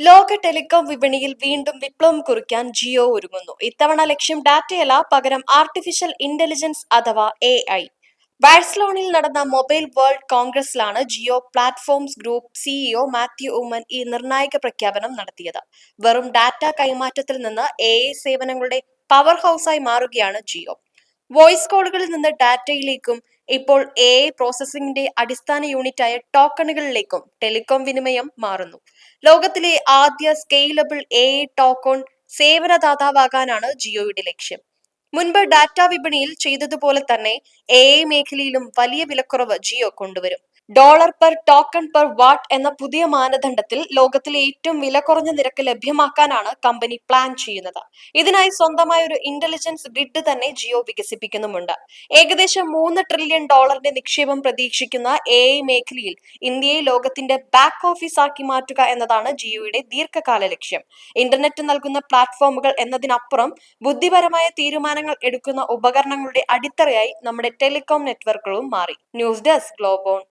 ലോക ടെലികോം വിപണിയിൽ വീണ്ടും വിപ്ലവം കുറിക്കാൻ ജിയോ ഒരുങ്ങുന്നു. ഇത്തവണ ലക്ഷ്യം ഡാറ്റയല്ല, പകരം ആർട്ടിഫിഷ്യൽ ഇന്റലിജൻസ് അഥവാ AI. ബാഴ്സലോണയിൽ നടന്ന മൊബൈൽ വേൾഡ് കോൺഗ്രസിലാണ് Jio platforms group CEO Mathew Oommen ഈ നിർണായക പ്രഖ്യാപനം നടത്തിയത്. വെറും ഡാറ്റ കൈമാറ്റത്തിൽ നിന്ന് AI സേവനങ്ങളുടെ പവർ ഹൗസായി മാറുകയാണ് ജിയോ. വോയിസ് കോളുകളിൽ നിന്ന് ഡാറ്റയിലേക്കും ഇപ്പോൾ AI പ്രോസസ്സിംഗിന്റെ അടിസ്ഥാന യൂണിറ്റായ ടോക്കണുകളിലേക്കും ടെലികോം വിനിമയം മാറുന്നു. ലോകത്തിലെ ആദ്യ സ്കെയിലബിൾ AI ടോക്കൺ സേവനദാതാവാകാനാണ് ജിയോയുടെ ലക്ഷ്യം. മുൻപ് ഡാറ്റ വിപണിയിൽ ചെയ്തതുപോലെ തന്നെ AI മേഖലയിലും വലിയ വിലക്കുറവ് ജിയോ കൊണ്ടുവരും. Dollar per token per what എന്ന പുതിയ മാനദണ്ഡത്തിൽ ലോകത്തിലെ ഏറ്റവും വില കുറഞ്ഞ നിരക്ക് ലഭ്യമാക്കാനാണ് കമ്പനി പ്ലാൻ ചെയ്യുന്നത്. ഇതിനായി സ്വന്തമായ ഒരു ഇന്റലിജൻസ് ഗ്രിഡ് തന്നെ ജിയോ വികസിപ്പിക്കുന്നുമുണ്ട്. ഏകദേശം $3 ട്രില്യൺ നിക്ഷേപം പ്രതീക്ഷിക്കുന്ന AI മേഖലയിൽ ഇന്ത്യയെ ലോകത്തിന്റെ ബാക്ക് ഓഫീസ് ആക്കി മാറ്റുക എന്നതാണ് ജിയോയുടെ ദീർഘകാല ലക്ഷ്യം. ഇന്റർനെറ്റ് നൽകുന്ന പ്ലാറ്റ്ഫോമുകൾ എന്നതിനപ്പുറം ബുദ്ധിപരമായ തീരുമാനങ്ങൾ എടുക്കുന്ന ഉപകരണങ്ങളുടെ അടിത്തറയായി നമ്മുടെ ടെലികോം നെറ്റ്വർക്കുകളും മാറി. News desk ഗ്ലോബോൺ.